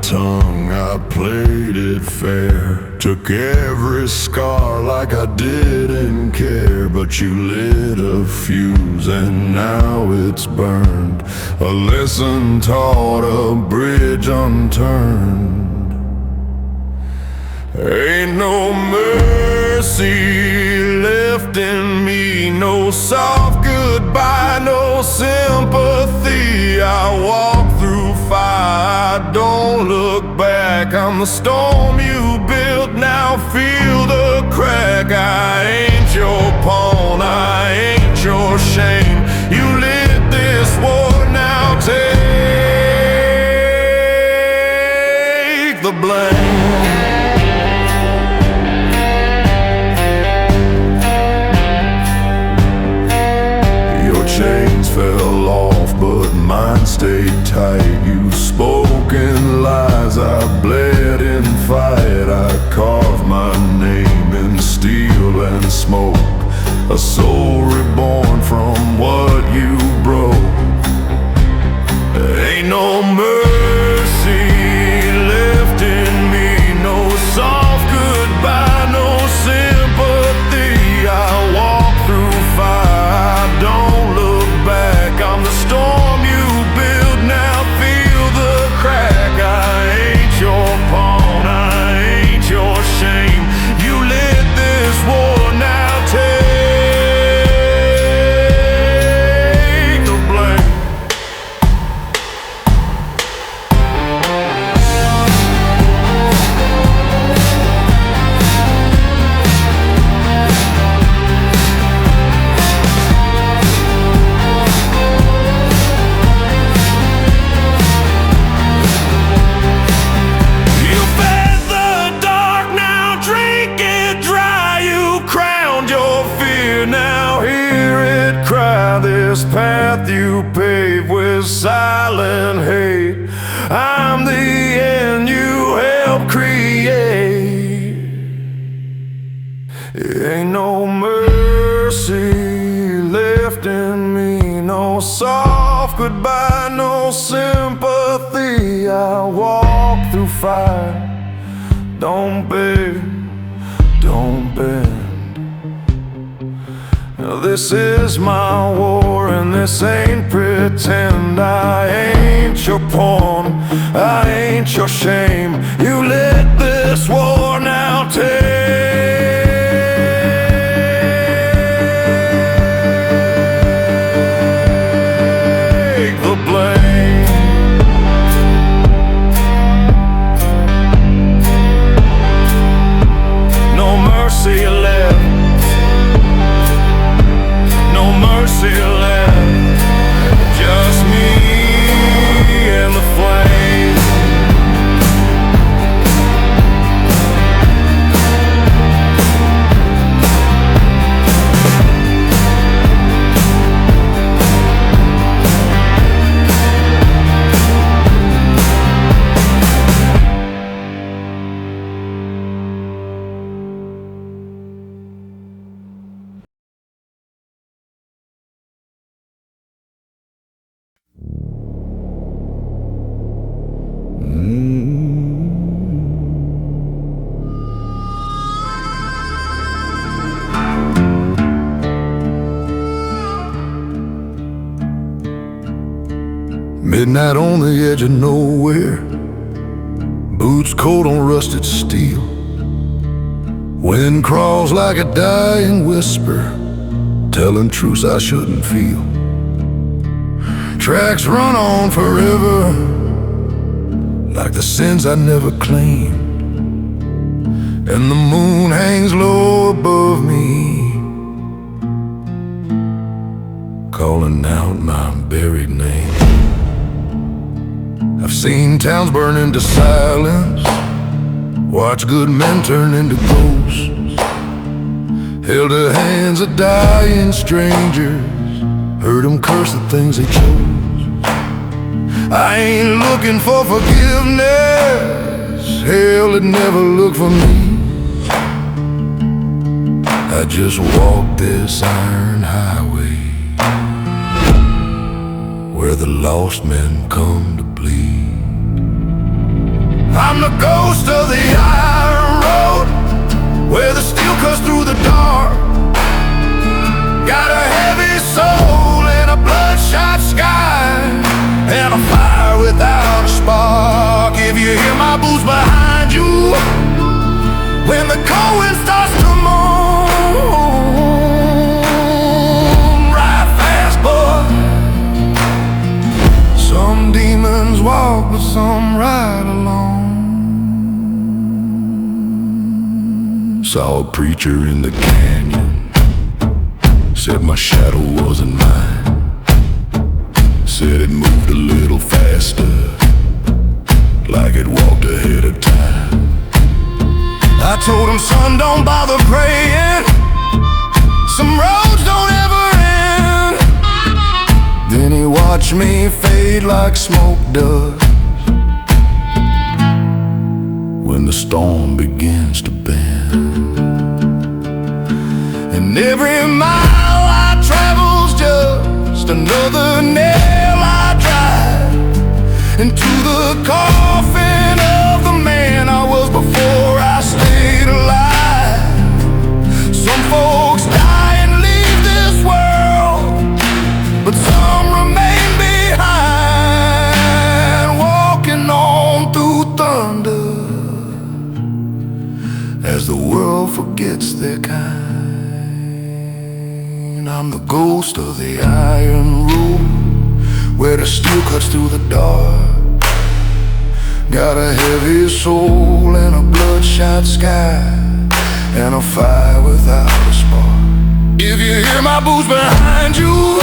tongue, I played it fair. Took every scar like I didn't care. But you lit a fuse and now it's burned. A lesson taught, a bridge unturned. Ain't no mercy left in me, no soft goodbye, no sympathy. I walk through fire, I don't look back. I'm the storm you built, now feel the crack. I ain't your pawn, I ain't your shame. You lit this war, now take the blame. Chains fell off, but mine stayed tight. You spoke in lies, I bled in fight. I carved my name in steel and smoke, a soul reborn from what you broke. Ain't no mercy left in me, no soft goodbye, no sympathy. I walk through fire, I don't look back. I'm the storm you built, now feel the crack. I ain't your pawn, I ain't your shame. You lit this war, now take the blame. This path you pave with silent hate, I'm the end you helped create. Ain't no mercy left in me, no soft goodbye, no sympathy. I walk through fire, don't beg, don't bend. This is my war and this ain't pretend. I ain't your pawn, I ain't your shame. You lit this war, now take the blame. No mercy left, no mercy left, just me and the flame. Midnight on the edge of nowhere, boots cold on rusted steel. Wind crawls like a dying whisper, telling truths I shouldn't feel. Tracks run on forever, like the sins I never claimed. And the moon hangs low above me, calling out my buried name. I've seen towns burn into silence, watched good men turn into ghosts, held the hands of dying strangers, heard them curse the things they chose. I ain't looking for forgiveness, hell had never looked for me. I just walk this iron highway where the lost men come to bleed. I'm the ghost of the iron road, where the steel cuts through the dark. Got a heavy soul and a bloodshot sky, and a fire without a spark. If you hear my boots behind you, when the cold wind starts to moan, ride fast, boy. Some demons walk, but some ride alone. Saw a preacher in the canyon, said my shadow wasn't mine. Said it moved a little faster, like it walked ahead of time. I told him, son, don't bother praying, some roads don't ever end. Then he watched me fade like smoke does when the storm begins to bend. And every mile I travel's just another nail I drive into the coffin of the man I was before I stayed alive. Some folks die and leave this world, but some remain behind, walking on through thunder as the world forgets their kind. I'm the ghost of the iron road, where the steel cuts through the dark. Got a heavy soul and a bloodshot sky, and a fire without a spark. If you hear my boots behind you,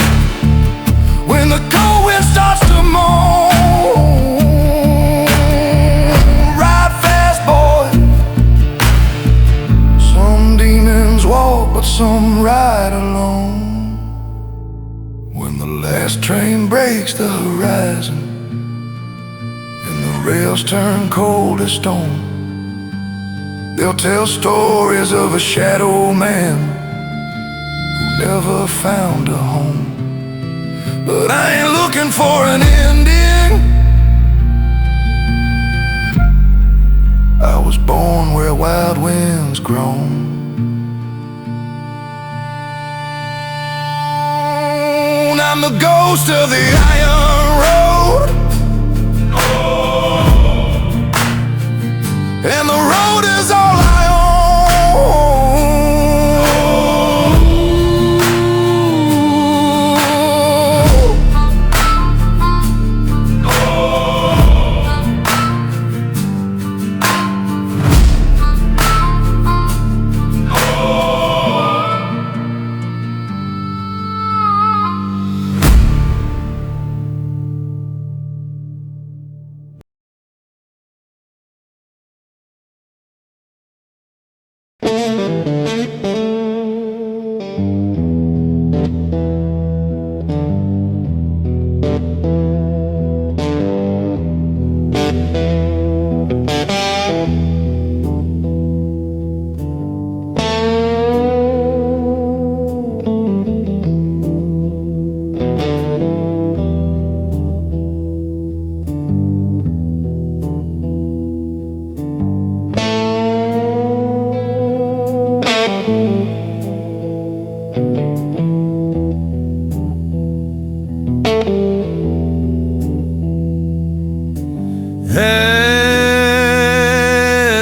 when the cold wind starts to moan, ride fast, boy. Some demons walk, but some ride alone. When the last train breaks the horizon and the rails turn cold as stone, they'll tell stories of a shadow man who never found a home. But I ain't looking for an ending. I was born where wild winds grown. I'm the ghost of the iron road, and the road is all I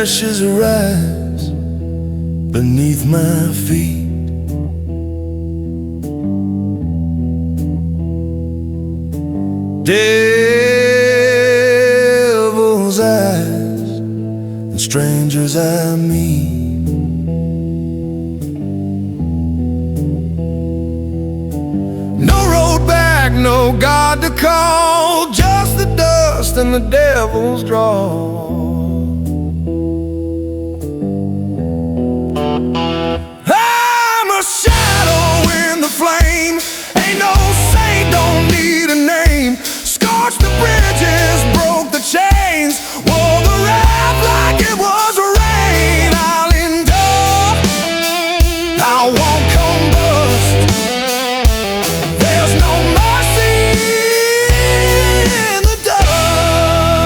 ashes rise beneath my feet. Devil's eyes and strangers I meet. No road back, no God to call, just the dust and the devil's draw. I'm a shadow in the flame, ain't no saint, don't need a name. Scorched the bridges, broke the chains, wore the wrath like it was rain. I'll endure, I won't combust. There's no mercy in the dust.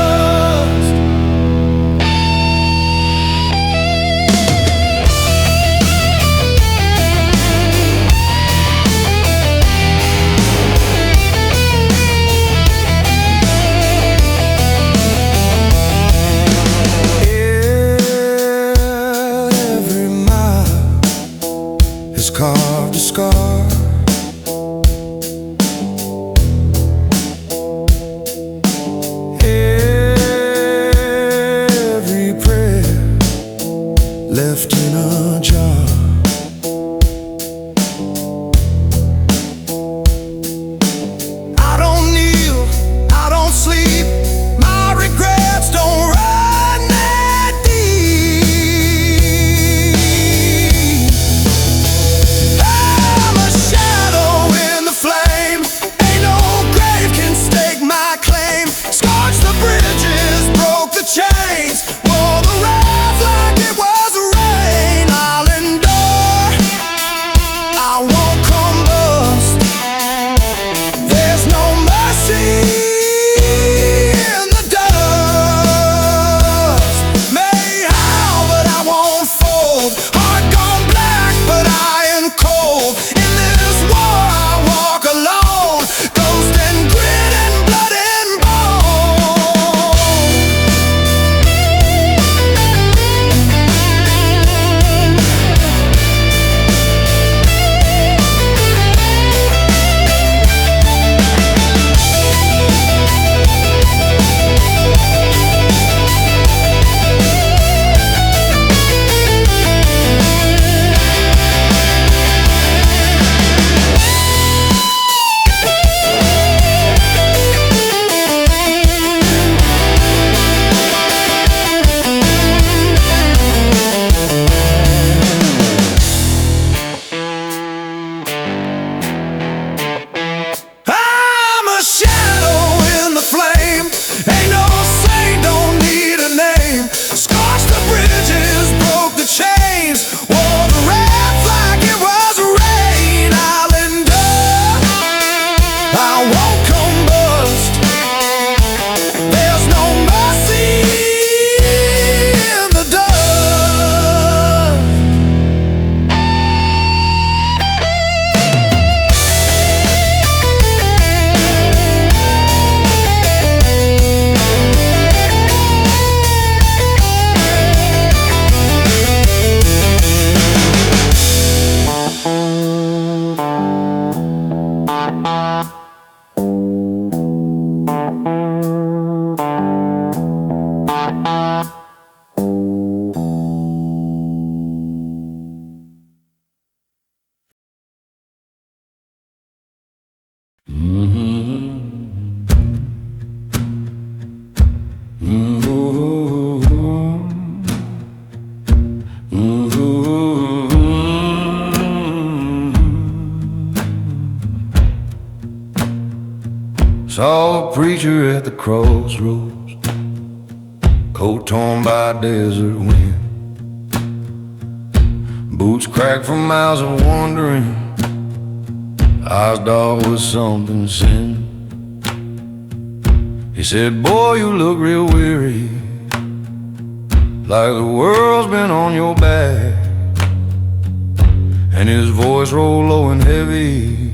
Saw a preacher at the crossroads, coat torn by desert wind, boots cracked from miles of wandering, eyes dark with something sin. He said, boy, you look real weary, like the world's been on your back. And his voice rolled low and heavy,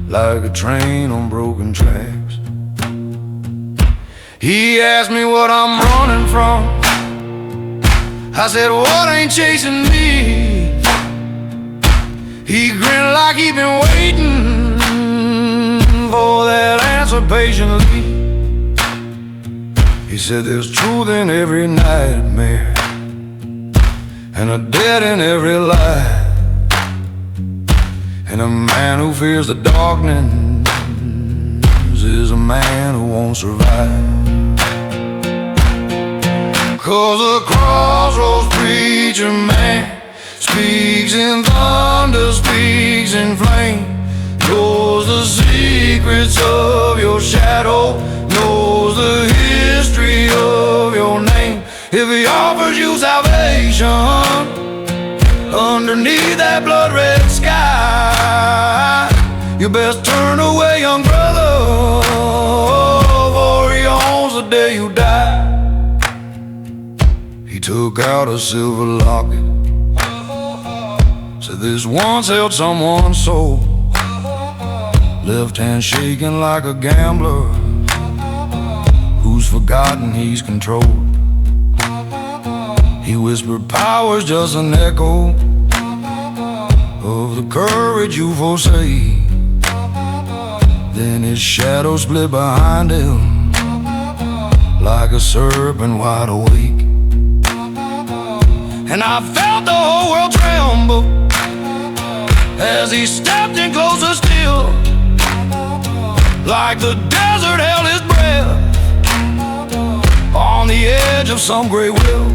like a train on broken tracks. He asked me what I'm running from. I said, what ain't chasing me? He grinned like he'd been waiting for that answer patiently. He said, there's truth in every nightmare and a dead in every lie, and a man who fears the darkness is a man who won't survive. 'Cause the crossroads preacher man speaks in thunder, speaks in flame, knows the secrets of your shadow, knows the history of your name. If he offers you salvation underneath that blood-red sky, you best turn away, young brother, for he owns the day you die. He took out a silver locket, said this once held someone's soul, left hand shaking like a gambler who's forgotten he's controlled. He whispered, power's just an echo of the courage you forsake. Then his shadow split behind him like a serpent wide awake. And I felt the whole world tremble as he stepped in closer still, like the desert held his breath on the edge of some great will.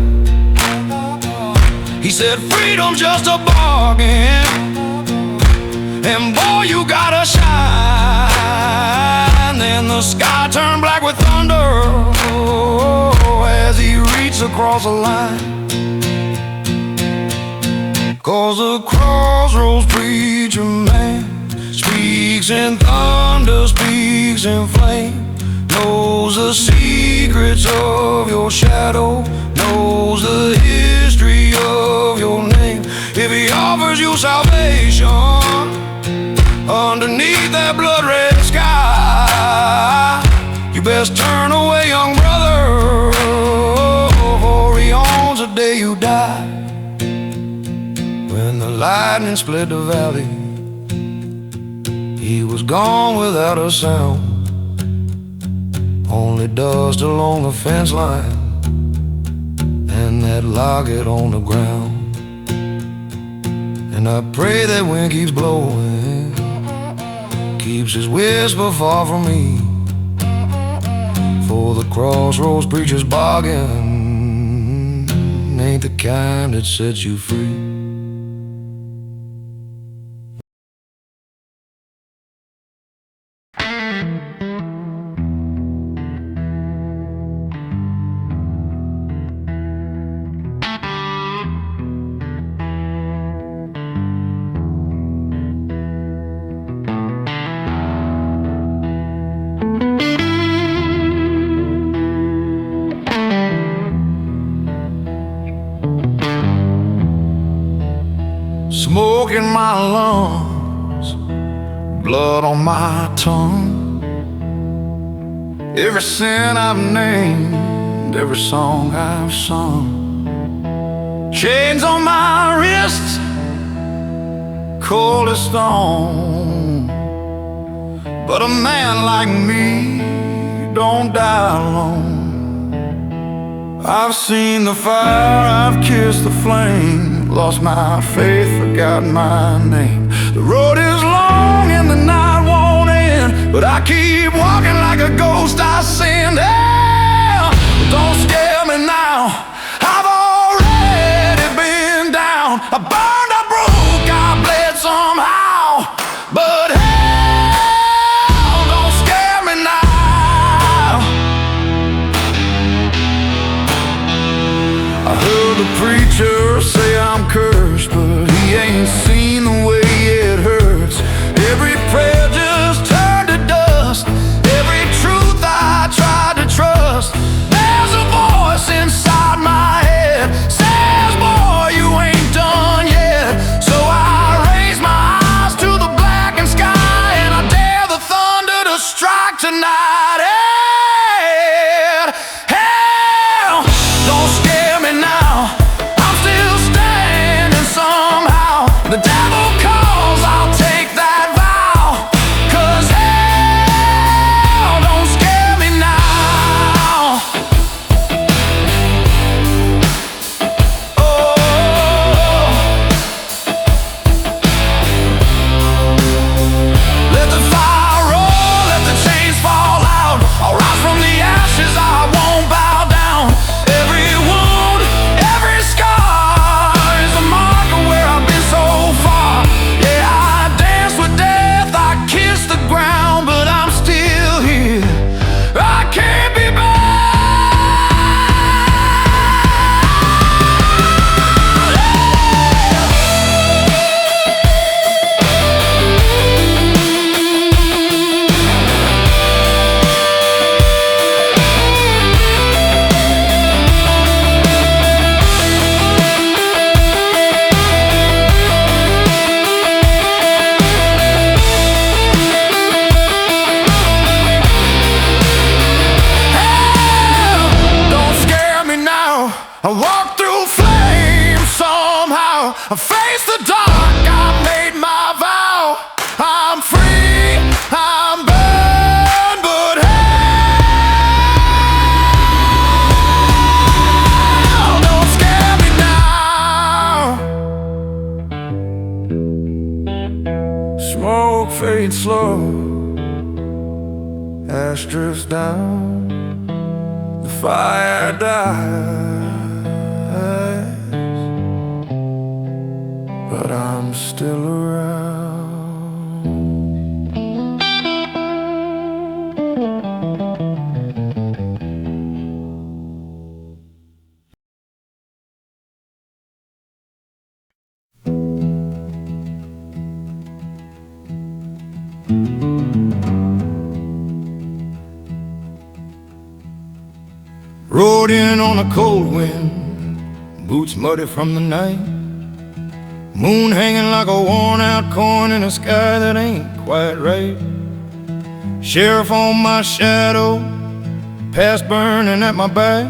He said, freedom's just a bargain, and boy, you gotta shine. Then the sky turned black with thunder as he reached across the line. 'Cause the crossroads preacher man speaks in thunder, speaks in flame, knows the secrets of your shadow, knows the history of your name. If he offers you salvation underneath that blood-red sky, you best turn away, young brother, for he owns the day you die. When the lightning split the valley, he was gone without a sound, only dust along the fence line and that locket on the ground. And I pray that wind keeps blowing, keeps his whisper far from me, for the crossroads preacher's bargain ain't the kind that sets you free. Smoke in my lungs, blood on my tongue, every sin I've named, every song I've sung, chains on my wrists, cold as stone. But a man like me don't die alone. I've seen the fire, I've kissed the flame, lost my faith, forgot my name. The road is long and the night won't but I keep walking like a ghost. I sin. Hell, don't scare me now. I've already been down. I burned, I broke, I bled somehow, but hell, don't scare me now. I heard the preacher say I'm cursed, but he ain't seen the way it hurts. Every prayer just turned to dust. Every truth I tried to trust. There's a voice inside my head says, boy, you ain't done yet. So I raise my eyes to the blackened sky, and I dare the thunder to strike tonight. Hell, don't scare me now. I'm still standing somehow. The devil calls, I'll take that vow. 'Cause hell, don't scare me now. Oh, let the fire roll, let the chains fall out. I'll rise from the ashes, I won't bow down. Every wound, every scar is a mark of where I've been so far. Yeah, I dance with death, I kiss the ground, but I'm still here. I can't be back. Don't scare me now. I walk through flames somehow. I face the dark, I made my vow. I'm free, I'm burned, but hell, don't scare me now. Smoke fades slow, ash drifts down. The fire dies, but I'm still around. Rode in on a cold wind, boots muddy from the night. Moon hanging like a worn out coin in a sky that ain't quite right. Sheriff on my shadow, past burning at my back.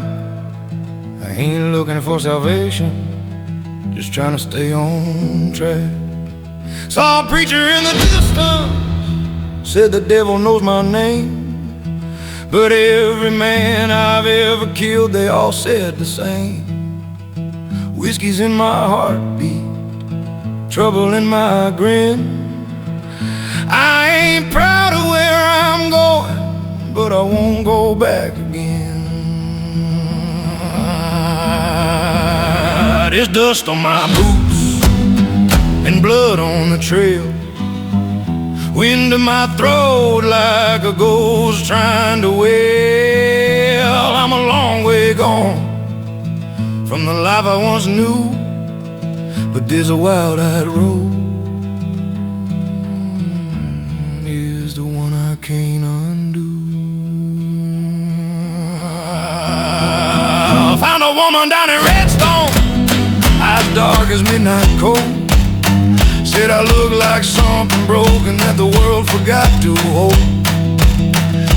I ain't looking for salvation, just trying to stay on track. Saw a preacher in the distance, said the devil knows my name. But every man I've ever killed, they all said the same. Whiskey's in my heartbeat, trouble in my grin. I ain't proud of where I'm going, but I won't go back again. There's dust on my boots and blood on the trail. Wind in my throat like a ghost trying to wail. I'm a long way gone from the life I once knew, but there's a wild-eyed road. Here's the one I can't undo. Found a woman down in Redstone, eyes dark as midnight cold. Said I look like something broken that the world forgot to hold.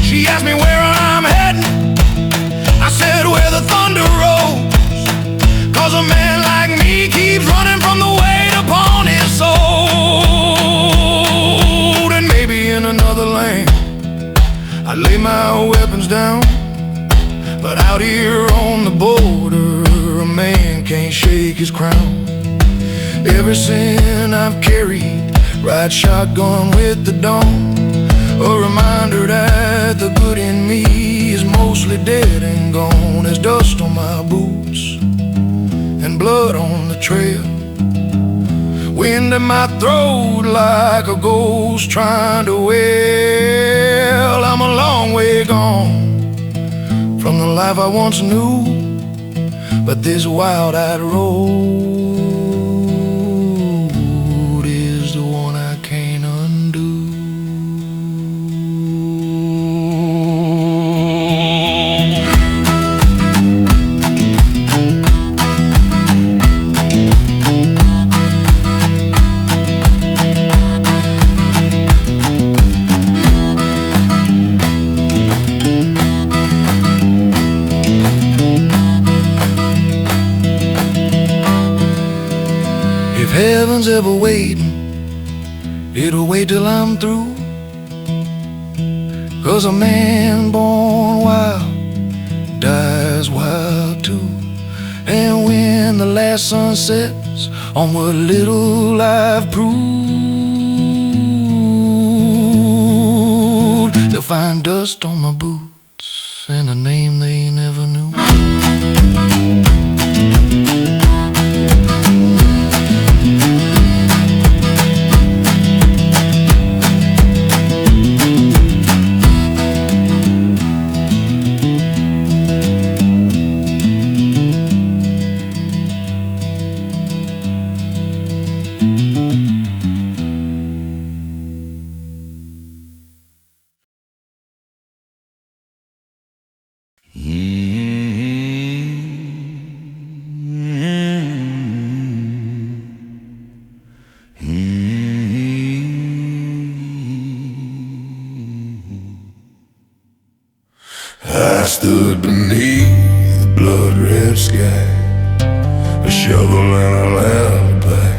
She asked me where I'm heading. I said where the thunder rolls. 'Cause a man like me keeps running from the weight upon his soul. And maybe in another land I lay my weapons down, but out here on the border a man can't shake his crown. Every sin I've carried, ride shotgun with the dawn. A reminder that the good in me is mostly dead and gone. There's dust on my boots and blood on the trail, wind in my throat like a ghost trying to wail. I'm a long way gone from the life I once knew, but this wild-eyed road is the one I can't undo. If heaven's ever waiting, it'll wait till I'm through. 'Cause a man born wild dies wild too. And when the last sun sets on what little I've proved, they'll find dust on my boots and a name they never knew. I stood beneath the blood-red sky, a shovel and a lullaby,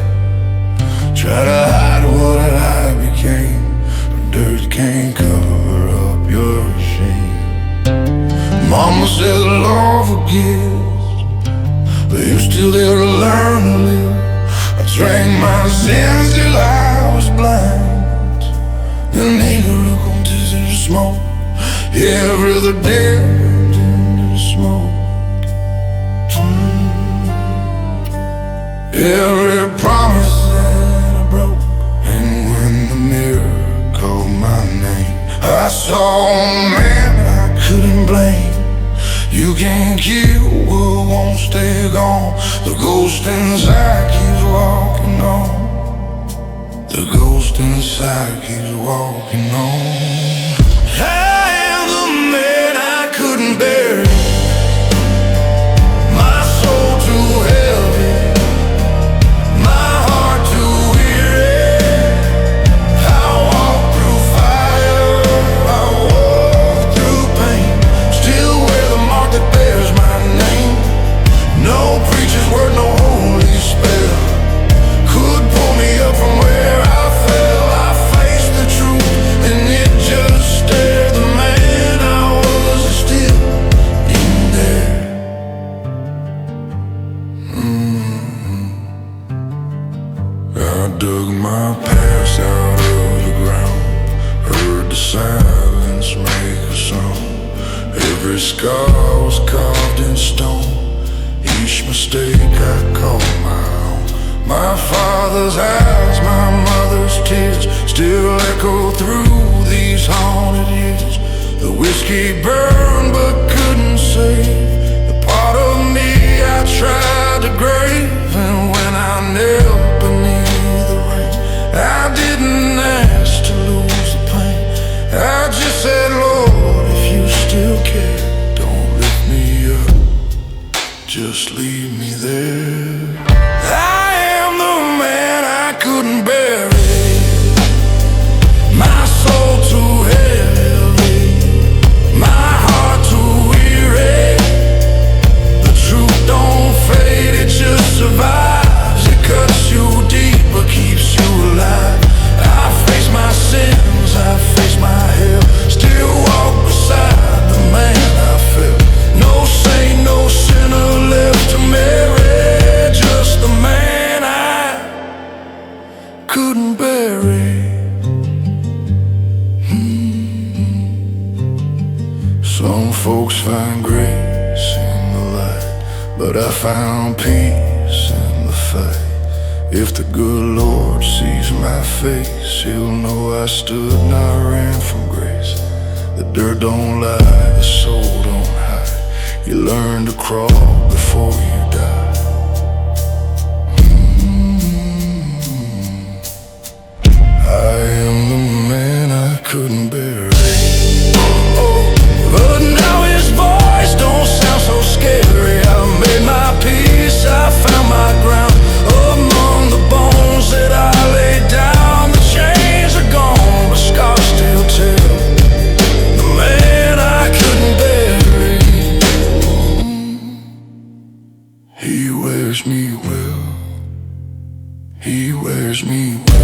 try to hide what I became, but dirt can't cover up your shame. Mama said the law forgives, but you're still there to learn to live. I drank my sins till I was blind, and neighbor continued to smoke. Every other day into the smoke. Every promise that I broke, and when the mirror called my name, I saw a man I couldn't blame. You can't kill what won't stay gone. The ghost inside keeps walking on. The ghost inside keeps walking on. Couldn't bear it, my soul too heavy, my heart too weary. I walk through fire, I walk through pain, still wear the mark that bears my name. No preacher's word, no holy spell could pull me up from where I fell. I faced the truth and it just stared the man I was still. I dug my past out of the ground, heard the silence make a sound. Every scar was carved in stone, each mistake I called my own. My father's eyes, my mother's tears still echo through these haunted years. The whiskey burned but couldn't save the part of me I tried to grave. And when I knelt beneath the rain, I didn't ask to lose the pain. I just said, Lord, if you still care, don't lift me up, just leave me there. I am the man I couldn't bear it, my soul too heavy, my heart too weary. The truth don't fade, it just survives. It cuts you deep but keeps you alive. folks find grace in the light, but I found peace in the fight. If the good Lord sees my face, He'll know I stood and I ran from grace. The dirt don't lie, the soul don't hide. You learn to crawl before you die. I am the man I couldn't bear. But now His voice don't sound so scary. I made my peace, I found my ground. Among the bones that I laid down, the chains are gone, but scars still tell. The man I couldn't bury, He wears me well. He wears me well.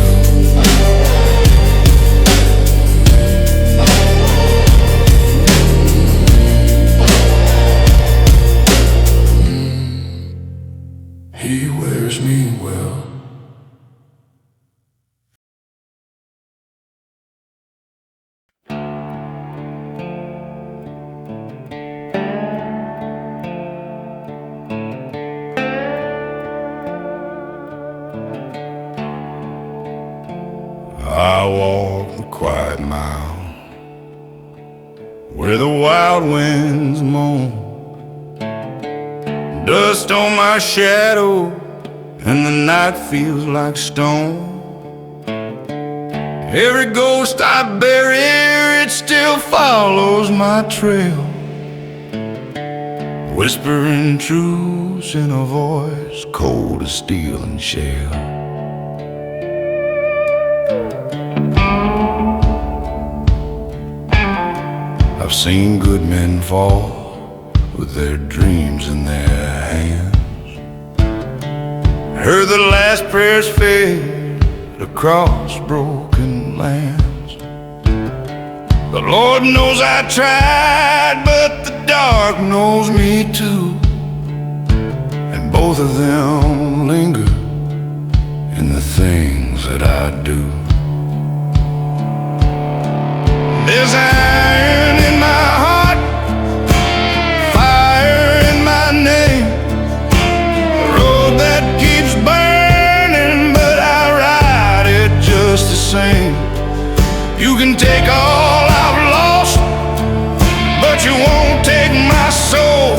He wears me well. I walk the quiet mile where the wild winds moan, dust on my shadow, and the night feels like stone. Every ghost I bury, it still follows my trail, whispering truths in a voice cold as steel and shale. I've seen good men fall with their dreams in their hands, heard the last prayers fade across broken lands. The Lord knows I tried, but the dark knows me too, and both of them linger in the things that I do. There's iron in my heart, fire in my name, a road that keeps burning, but I ride it just the same. You can take all I've lost, but you won't take my soul.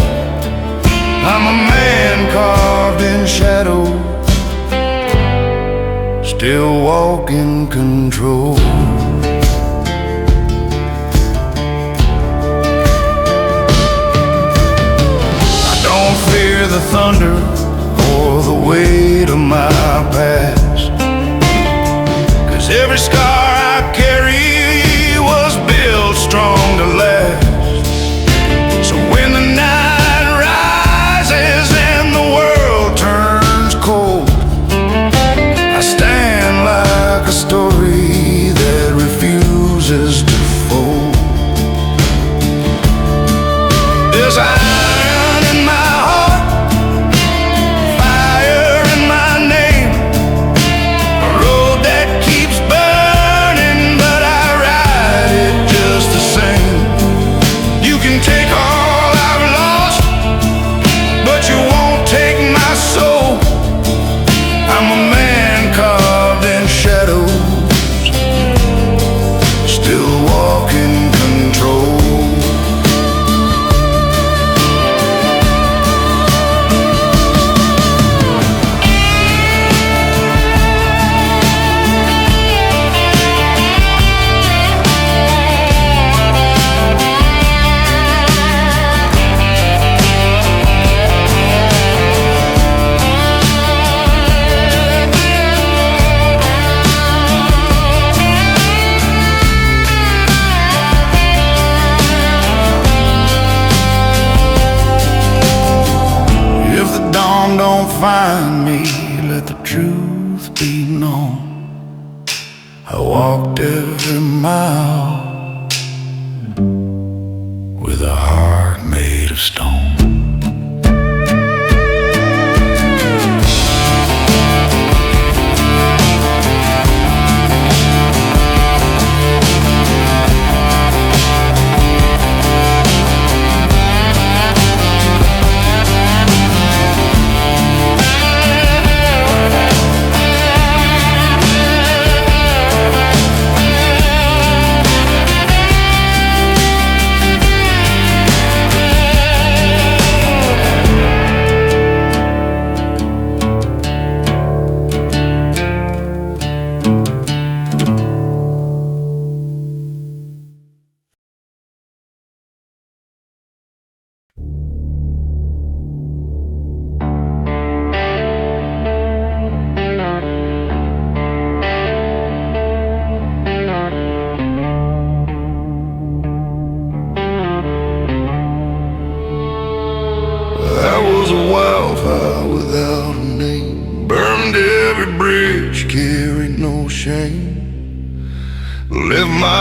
I'm a man carved in shadow, still walking control. The thunder or the weight of my past, 'cause every scar I carry was built strong to last. So when the night rises and the world turns cold, I stand like a story that refuses to fold. There's iron in my heart, find me, let the truth be known. I walked every mile with a heart made of stone.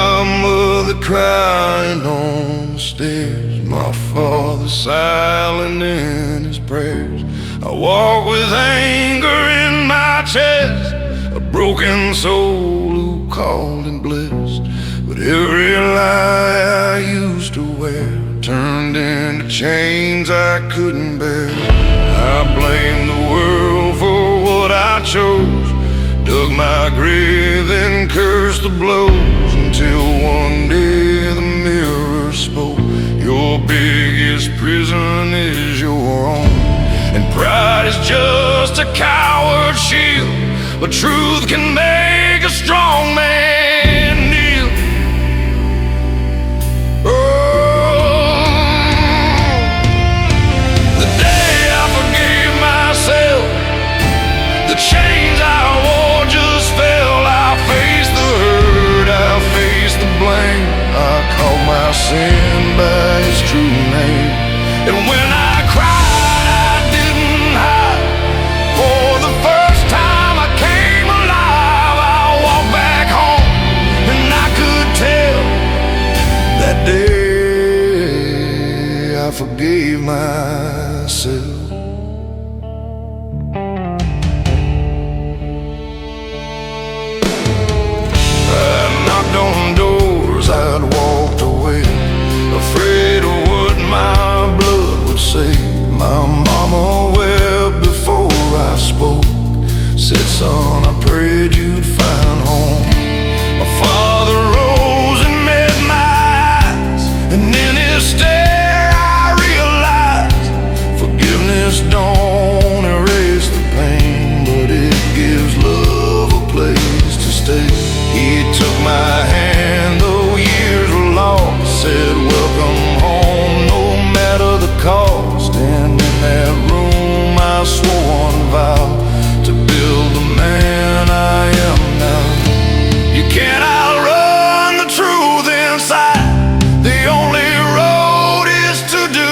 my mother crying on the stairs, my father silent in his prayers. I walk with anger in my chest, a broken soul who called and blessed. But every lie I used to wear turned into chains I couldn't bear. I blame the world for what I chose, dug my grave and cursed the blows, until one day the mirror spoke, your biggest prison is your own. And pride is just a coward's shield, but truth can make a strong man kneel. The day I forgave myself, the chains I wore just fell. I faced the hurt, I faced the blame, I called my sin by its true name. And when I cried, I didn't hide. For the first time I came alive, I walked back home, and I could tell that day I forgave myself. On doors I'd walked away, afraid of what my blood would say. My mama wept before I spoke, said, son, I prayed you'd find home. My father rose and met my eyes, and in his stare I realized forgiveness don't erase the pain, but it gives love a place to stay. He took my hand, though years were lost, said, welcome home, no matter the cost. And in that room I swore one vow to build the man I am now. You can't outrun the truth inside, the only road is to do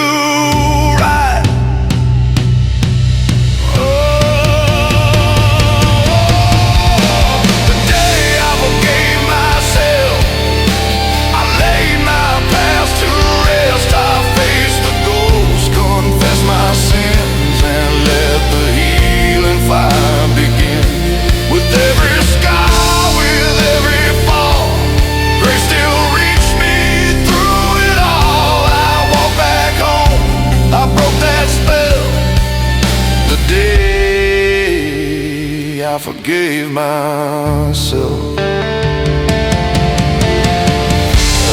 right. Fire begin. With every scar, with every fall, grace still reached me through it all. I walked back home, I broke that spell, the day I forgave myself.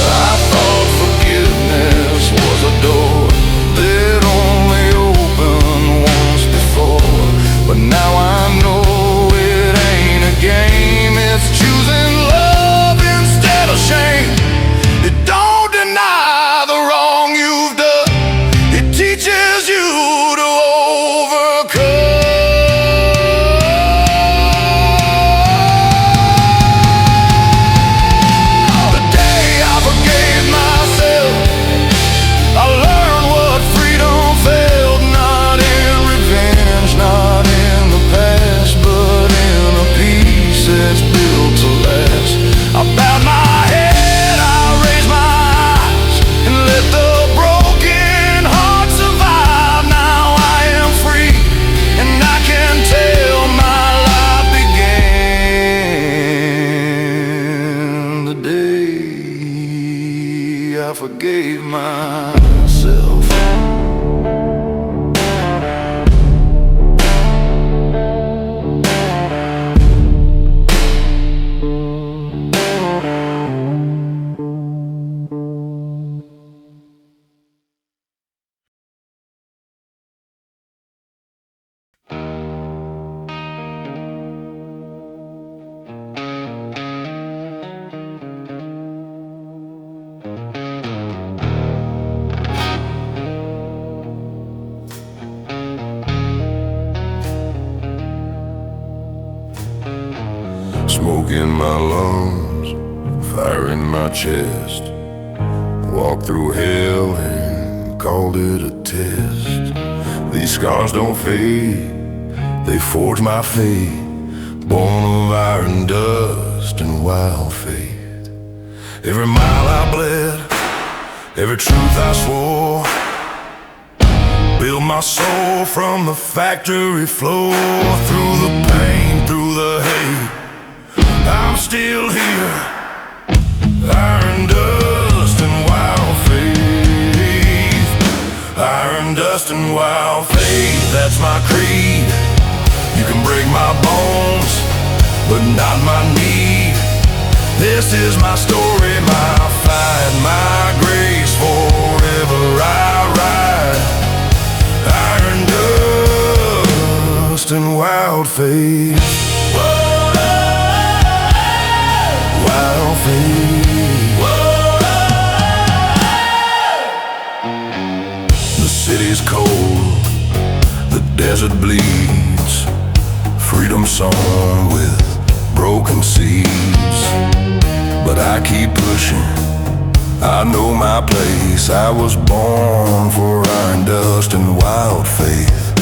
I thought forgiveness was a door that only opened once before, but now I know it ain't a game. It's choosing love instead of shame. It don't deny the wrong you've done, it teaches you to overcome. The day I forgave myself, I learned what freedom felt, not in revenge, not in the past, but in a peace that's built to last. I bowed my head, I raised my eyes, and let the broken heart survive. Now I am free, and I can tell my life began the day I forgave myself. Smoke in my lungs, fire in my chest. Walked through hell and called it a test. These scars don't fade, they forge my fate. Born of iron dust and wild fate. Every mile I bled, every truth I swore, build my soul from the factory floor. Through the pain, through the hate, I'm still here. Iron dust and wild faith. Iron dust and wild faith, that's my creed. You can break my bones, but not my need. This is my story, my fight, my grace. Forever I ride. Iron dust and wild faith. Wild faith. The city's cold, the desert bleeds. Freedom song with broken seeds. But I keep pushing, I know my place. I was born for iron dust and wild faith.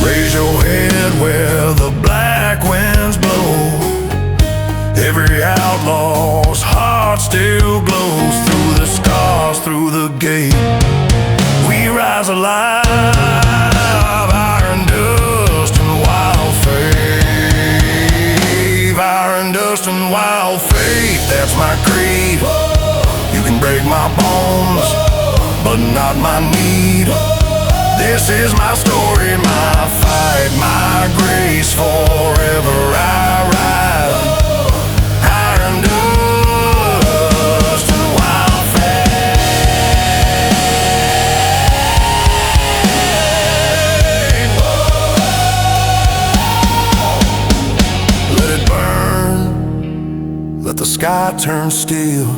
Raise your head where the black winds blow. Every outlaw's heart still glows. Through the scars, through the gate, we rise alive. Iron dust and wild faith. Iron dust and wild faith, that's my creed. You can break my bones, but not my need. This is my story, my fight, my grace. Forever I ride. Iron dust and wild faith. Let it burn, let the sky turn steel.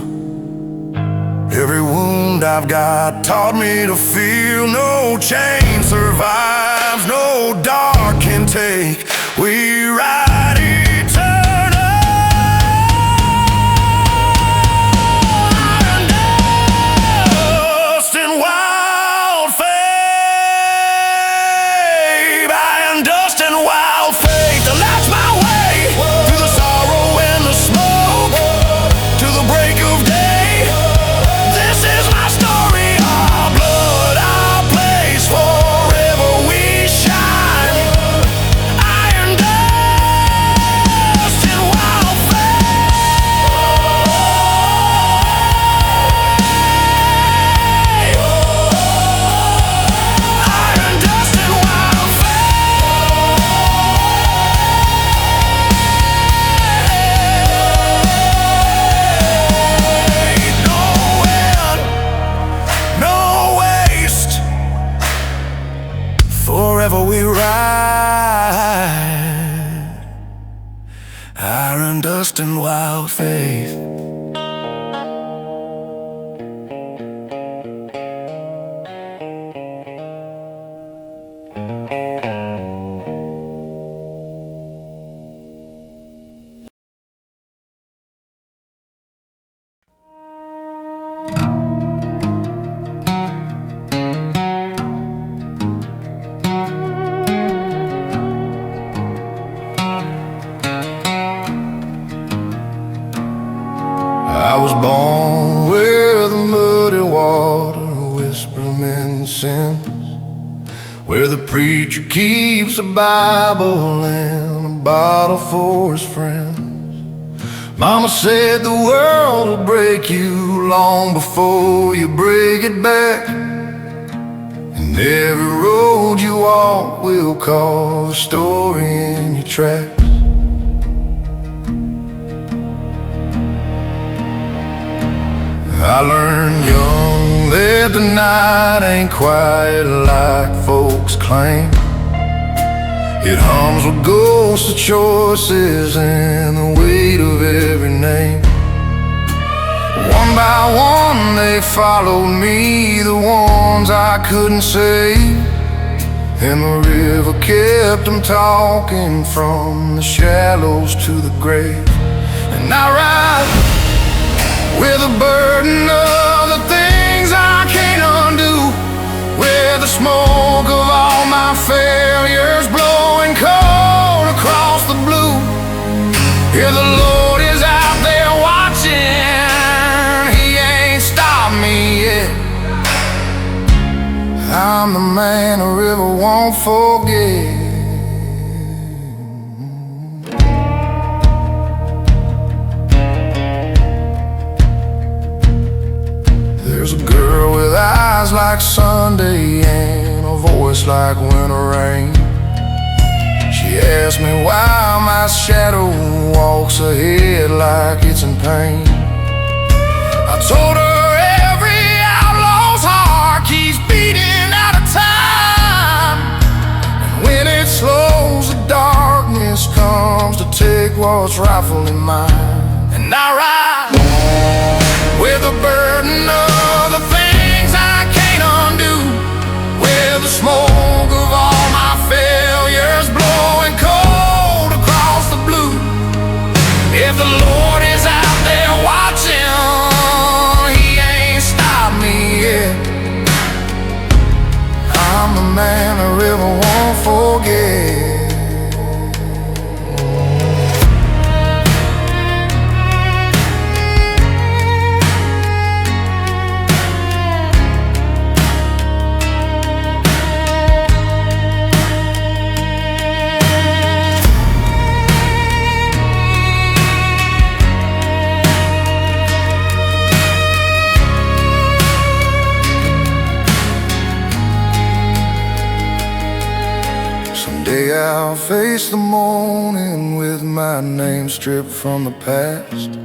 Every wound I've got taught me to feel. No chain survives, no dark can take. We ride eternal. Iron dust and wild faith. Iron dust and wild faith. That's my way. Through the sorrow and the smoke, to the break of day. Forever we ride. Iron dust and wild faith. I was born where the muddy water whispers men's sins, where the preacher keeps a Bible and a bottle for his friends. Mama said the world will break you long before you break it back, and every road you walk will cause a story in your tracks. I learned young that the night ain't quiet like folks claim. It hums with ghosts of choices and the weight of every name. One by one they followed me, the ones I couldn't save, and the river kept them talking from the shallows to the grave. And I ride with a burden of the things I can't undo, with the smoke of all my failures blowing cold across the blue. Here the Lord is out there watching, I'm the man a river won't forget. There's a girl with eyes like Sunday and a voice like winter rain. She asked me why my shadow walks ahead like it's in pain. I told her every outlaw's heart keeps beating out of time, and when it slows, the darkness comes to take what's rightfully mine. And I ride with the burden of the things I can't undo, with the smoke of all my failures blowing cold across the blue. If the Lord is out there watching, He ain't stopped me yet. I'm the man a river won't forget. Someday I'll face the morning with my name stripped from the past,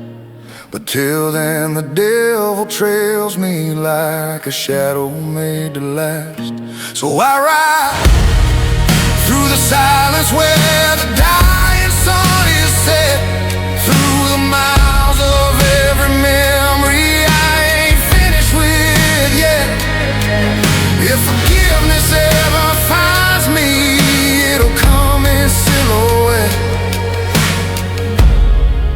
but till then the devil trails me like a shadow made to last. So I ride through the silence where the dying sun is set, through the miles of every memory I ain't finished with yet. If forgiveness ever finds me, it'll come in silhouette.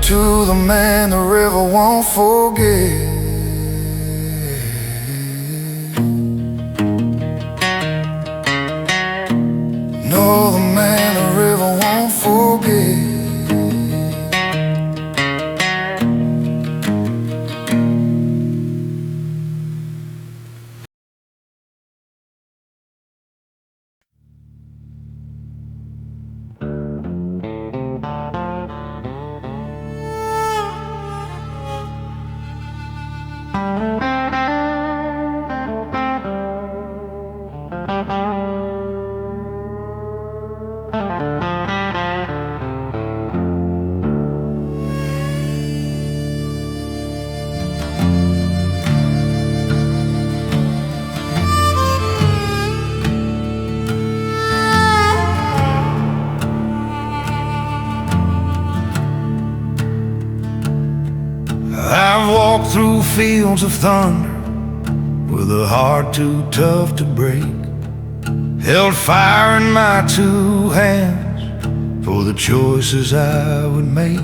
To the man the river won't forget. No, the man the river won't forget. I've walked through fields of thunder with a heart too tough to break, held fire in my two hands for the choices I would make.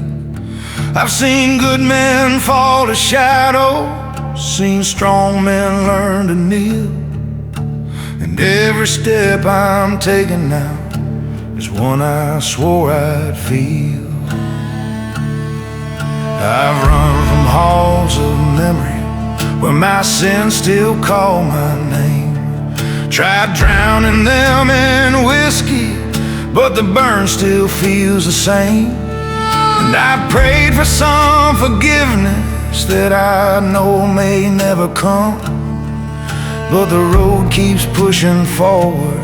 I've seen good men fall to shadows, seen strong men learn to kneel, and every step I'm taking now is one I swore I'd feel. I've run from halls of memory where my sins still call my name, tried drowning them in whiskey, but the burn still feels the same. And I've prayed for some forgiveness that I know may never come, but the road keeps pushing forward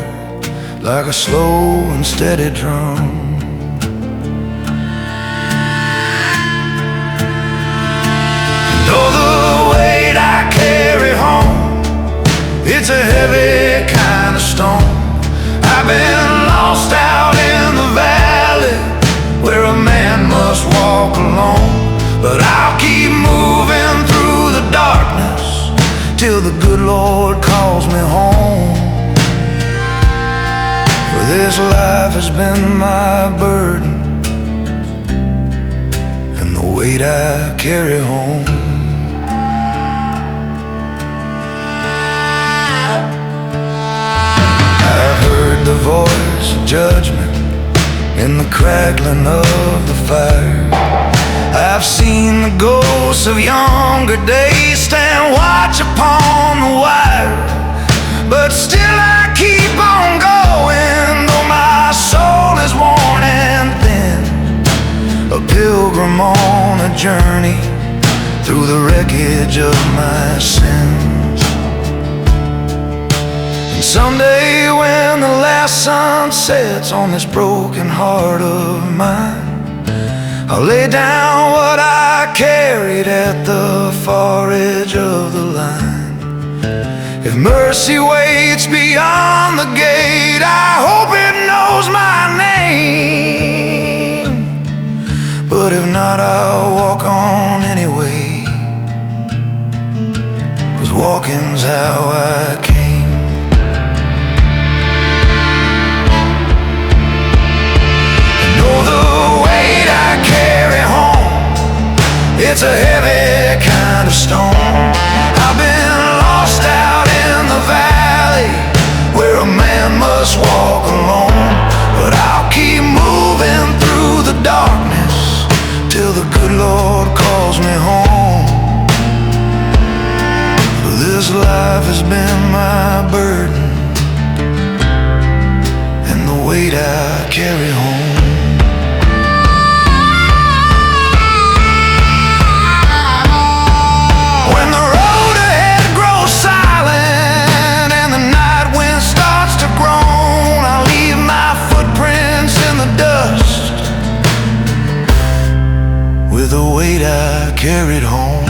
like a slow and steady drum. Though the weight I carry home, it's a heavy kind of stone. I've been lost out in the valley where a man must walk alone, but I'll keep moving through the darkness till the good Lord calls me home. For this life has been my burden and the weight I carry home. The voice of judgment in the crackling of the fire. I've seen the ghosts of younger days stand watch upon the wire, but still I keep on going, though my soul is worn and thin, a pilgrim on a journey through the wreckage of my sins. And someday when the last sun sets on this broken heart of mine, I'll lay down what I carried at the far edge of the line. If mercy waits beyond the gate, I hope it knows my name. But if not, I'll walk on anyway, 'cause walking's how I came. And know the weight I carry home, it's a heavy kind of stone. I've been lost out in the valley where a man must walk alone, but I'll keep moving through the darkness till the good Lord calls me home. For this life has been my burden and the weight I carry home. When the road ahead grows silent and the night wind starts to groan, I leave my footprints in the dust with the weight I carried home.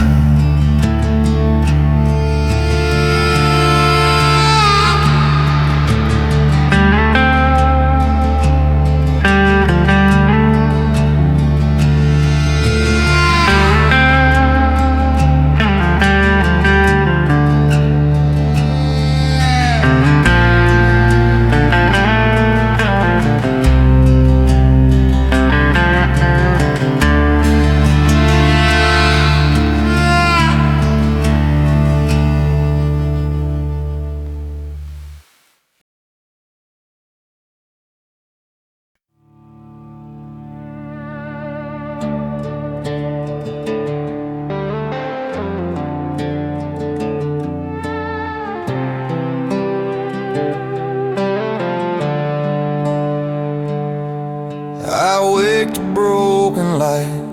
I wake to broken light,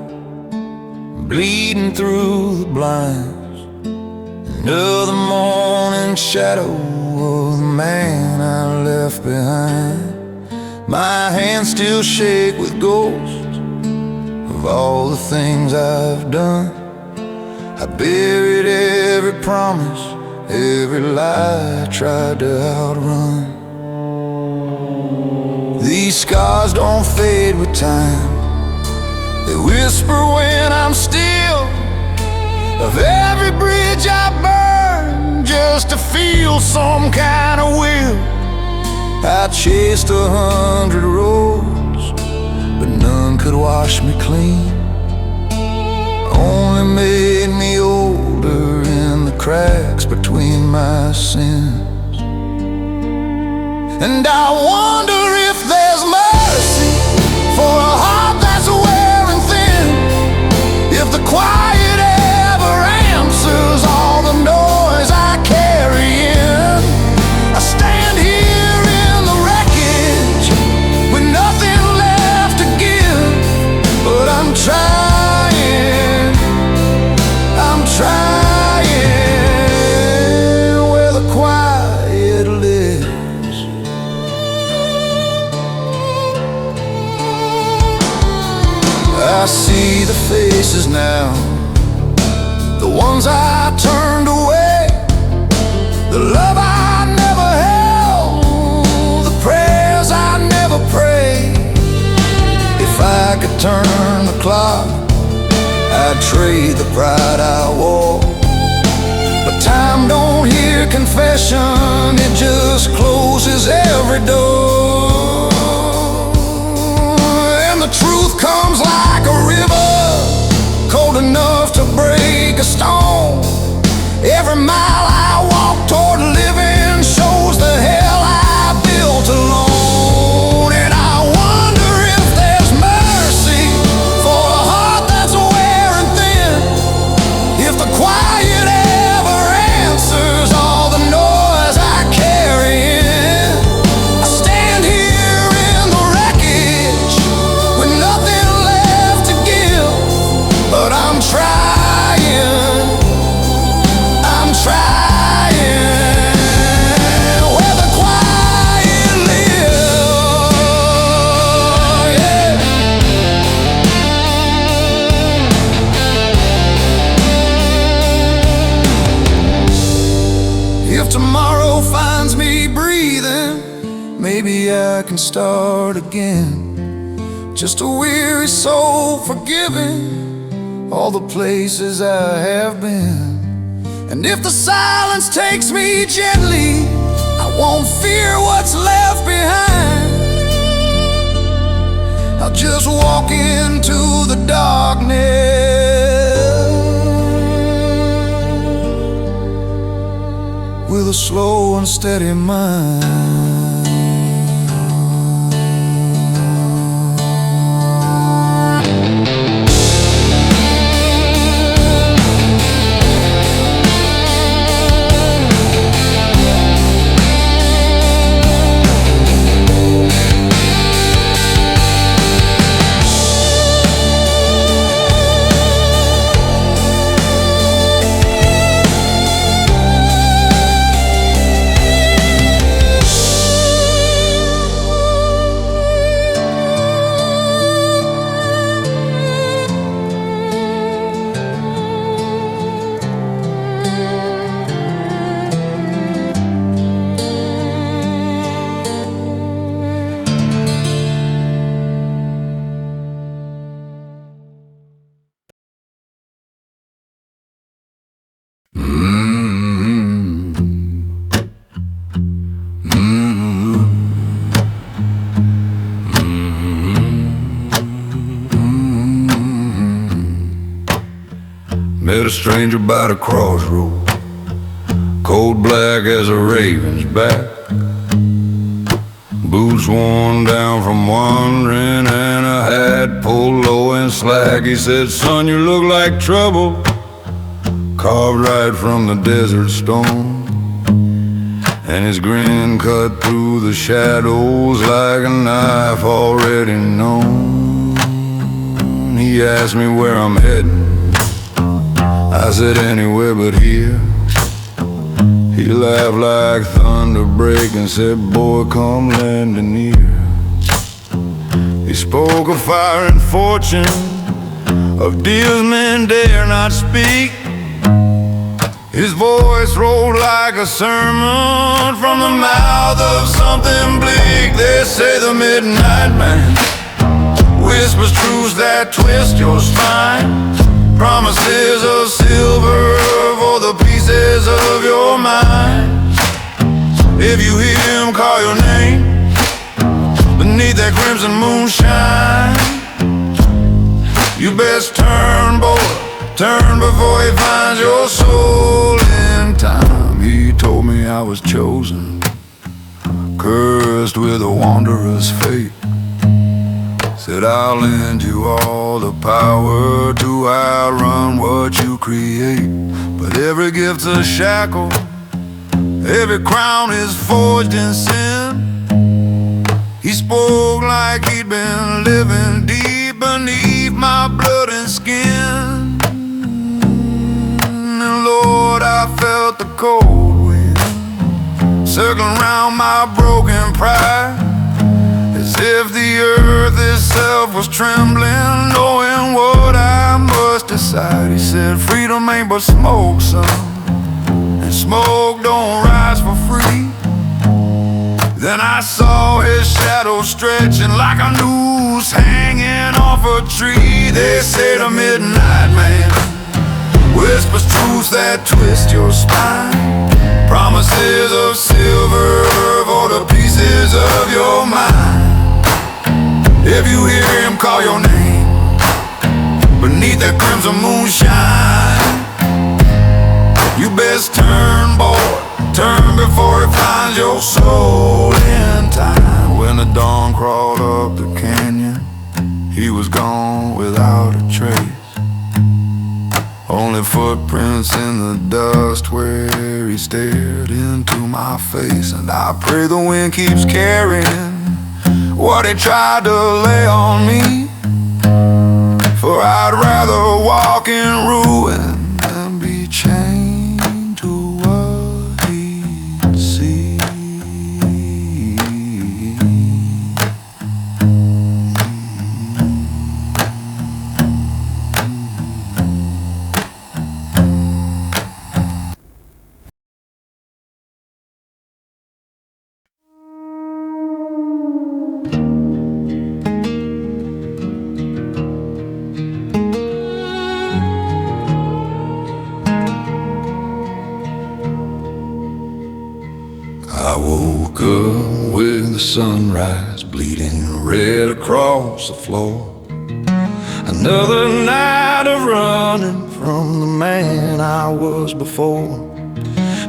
bleeding through the blinds. Another morning shadow of the man I left behind. My hands still shake with ghosts of all the things I've done. I buried every promise, every lie I tried to outrun. These scars don't fade with time, they whisper when I'm still. Of every bridge I burn just to feel some kind of will. I chased 100 roads, but none could wash me clean. Only made me older in the cracks between my sins. And I wonder if there's mercy for a heart that's wearing thin. If the quiet ever answers all the noise I carry in. I stand here in the wreckage with nothing left to give, but I'm trying where the quiet lives. I see the faces now, the ones I turned away, the love I never held, the prayers I never prayed. If I could turn the clock, I'd trade the pride I wore. But time don't hear confession, it just closes every door. And the truth comes like a river, cold enough to break a stone. Every mile I walk toward living shows the hell I built alone. And I wonder if there's mercy for a heart that's wearing thin. If the quiet ever answers all the noise I carry. tomorrow finds me breathing, maybe I can start again. Just a weary soul forgiving all the places I have been. And if the silence takes me gently, I won't fear what's left behind. I'll just walk into the darkness with a slow and steady mind. Met a stranger by the crossroad, cold black as a raven's back, boots worn down from wandering, and a hat pulled low and slack. He said, "Son, you look like trouble, carved right from the desert stone." And his grin cut through the shadows like a knife already known. He asked me where I'm heading. I said, "Anywhere but here." He laughed like thunder break and said, "Boy, come lend an ear." He spoke of fire and fortune, of deals men dare not speak. His voice rolled like a sermon from the mouth of something bleak. They say the midnight man whispers truths that twist your spine, promises of silver for the pieces of your mind. If you hear him call your name beneath that crimson moonshine, you best turn, boy, turn before he finds your soul in time. He told me I was chosen, cursed with a wanderer's fate. Said, "I'll lend you all the power to outrun what you create. But every gift's a shackle, every crown is forged in sin." He spoke like he'd been living deep beneath my blood and skin. And Lord, I felt the cold wind circling round my broken pride, as if the earth itself was trembling, knowing what I must decide. He said, "Freedom ain't but smoke, son, and smoke don't rise for free." Then I saw his shadow stretching like a noose hanging off a tree. They say the midnight man whispers truths that twist your spine, promises of silver for the pieces of your mind. If you hear him call your name beneath that crimson moonshine, you best turn, boy, turn before he finds your soul in time. When the dawn crawled up the canyon, he was gone without a trace. Only footprints in the dust where he stared into my face. And I pray the wind keeps carrying what he tried to lay on me, for I'd rather walk in ruin than be chained to what he'd see. I woke up with the sunrise bleeding red across the floor. Another night of running from the man I was before.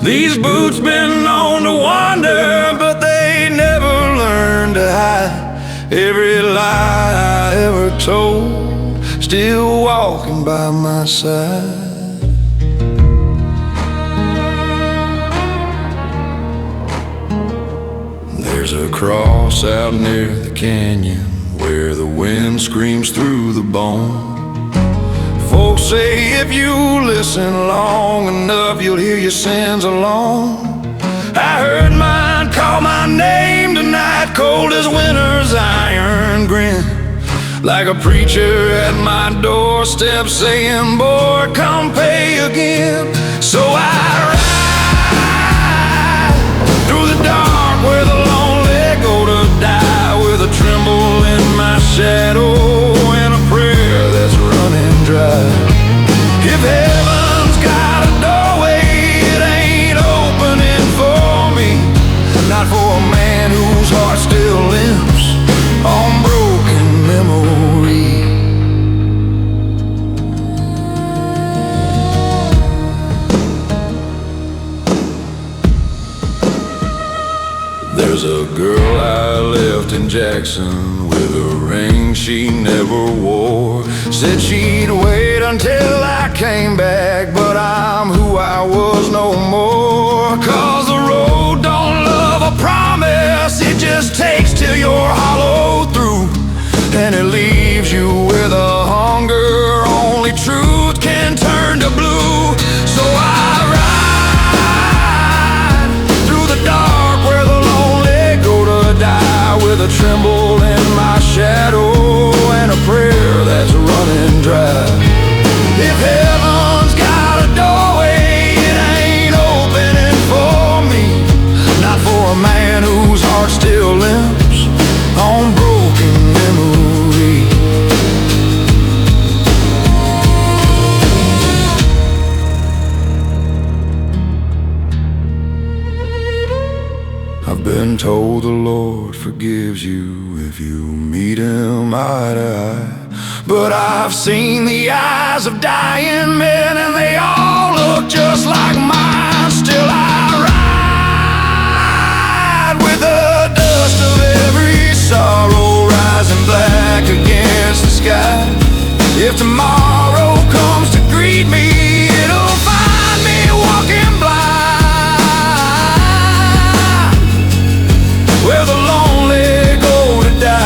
These boots been known to wander, but they never learned to hide every lie I ever told, still walking by my side. There's a cross out near the canyon where the wind screams through the bone. Folks say if you listen long enough, you'll hear your sins alone. I heard mine call my name tonight, cold as winter's iron grin, like a preacher at my doorstep saying, boy, come pay again. So I ride through the dark where the lonely go to die, with a tremble in my shadow and a prayer that's running dry. If heaven's got a doorway, it ain't opening for me, not for a man whose heart still limps on broken memory. There's a girl I left in Jackson with a ring she never wore. Said she'd wait until I came back, but I'm who I was no more. Cause the road don't love a promise, it just takes till you're hollowed through, and it leaves you with a hunger only truth can turn to blue. So I ride through the dark where the lonely go to die, with a tremble in my shadow and a prayer that's running dry. If heaven's got a doorway, it ain't opening for me, not for a man whose heart still limps on broken memory. I've been told the Lord forgives you if you meet him eye to eye, but I've seen the eyes of dying men and they all look just like mine. Still I ride with the dust of every sorrow rising black against the sky. If tomorrow comes to greet me, it'll find me walking blind, where the lonely go to die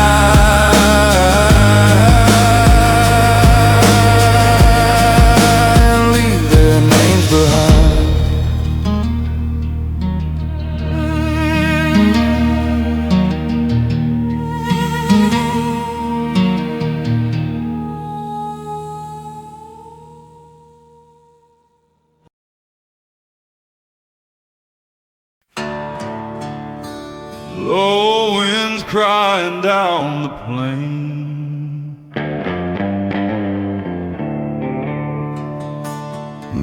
and leave their names behind. Low winds crying down the plain,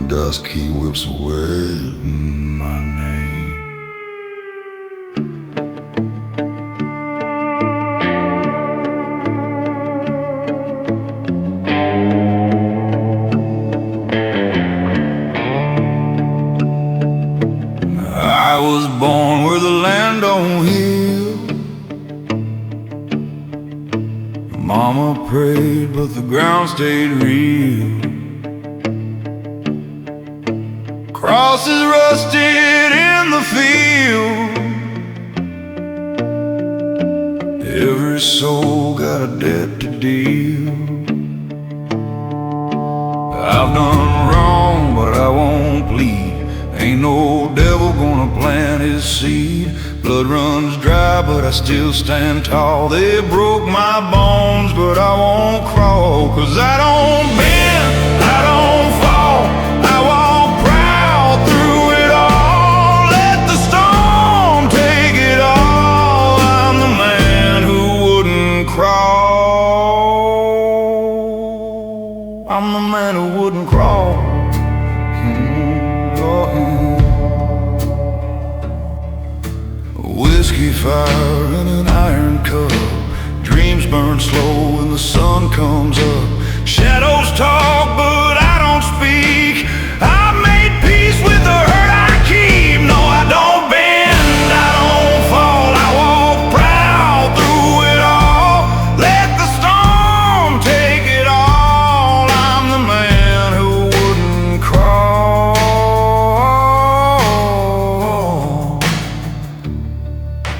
dusk he whips away my name. I was born where the land don't heal. Mama prayed, but the ground stayed real. Crosses rusted in the field. Every soul got a debt to deal. I've done wrong, but I won't plead. Ain't no devil gonna plant his seed. Blood runs dry, but I still stand tall. They broke my bones, but I won't crawl. Cause I don't bend, I don't fall, I walk proud through it all. Let the storm take it all. I'm the man who wouldn't crawl. I'm the man who wouldn't crawl. fire in an iron cup. Dreams burn slow when the sun comes up. Shadows talk, but I don't speak. I made peace with the hurt I keep. No, I don't bend, I don't fall. I walk proud through it all. Let the storm take it all. I'm the man who wouldn't crawl.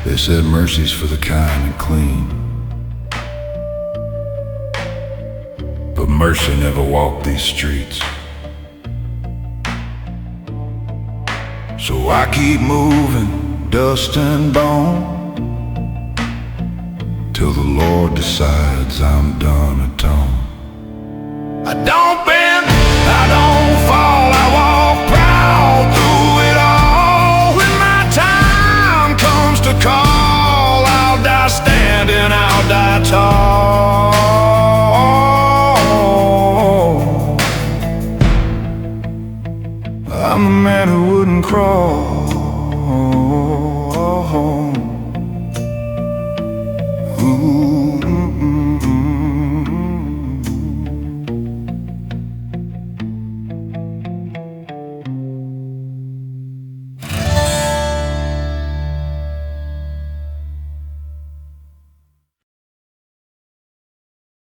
They said mercy's for the kind and clean, but mercy never walked these streets. So I keep moving, dust and bone, till the Lord decides I'm done atone. I don't bend, I don't fall, I walk proud through it all. When my time comes to call, I'll die standing, I'll die tall. I'm the man who wouldn't crawl.